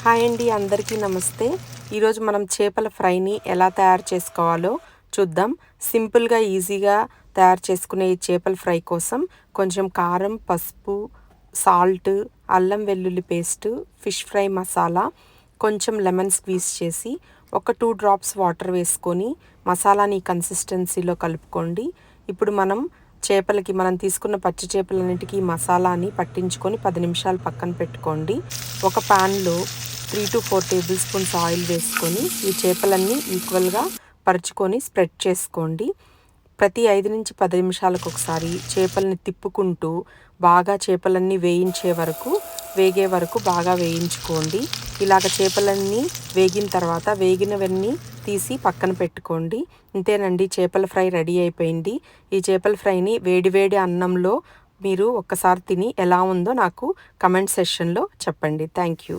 Hi అండి, అందరికీ నమస్తే. ఈరోజు మనం చేపల ఫ్రైని ఎలా తయారు చేసుకోవాలో చూద్దాం. సింపుల్గా ఈజీగా తయారు చేసుకునే ఈ చేపల ఫ్రై కోసం కొంచెం కారం, పసుపు, సాల్ట్, అల్లం వెల్లుల్లి పేస్ట్, ఫిష్ ఫ్రై మసాలా, కొంచెం లెమన్ స్క్వీజ్ చేసి ఒక 2 డ్రాప్స్ వాటర్ వేసుకొని మసాలాని కన్సిస్టెన్సీలో కలుపుకోండి. ఇప్పుడు మనం తీసుకున్న పచ్చి చేపలన్నిటికీ మసాలాని పట్టించుకొని 10 నిమిషాలు పక్కన పెట్టుకోండి. ఒక ప్యాన్లో 3 to 4 టేబుల్ స్పూన్స్ ఆయిల్ వేసుకొని ఈ చేపలన్నీ ఈక్వల్గా పరుచుకొని స్ప్రెడ్ చేసుకోండి. ప్రతి 5 నుంచి 10 నిమిషాలకు ఒకసారి చేపల్ని తిప్పుకుంటూ బాగా చేపలన్నీ వేగే వరకు బాగా వేయించుకోండి. ఇలాగ చేపలన్నీ వేగిన తర్వాత వేగినవన్నీ తీసి పక్కన పెట్టుకోండి. అంతేనండి, చేపల ఫ్రై రెడీ అయిపోయింది. ఈ చేపల ఫ్రైని వేడివేడి అన్నంలో మీరు ఒక్కసారి తిని ఎలా ఉందో నాకు కమెంట్ సెక్షన్లో చెప్పండి. Thank you.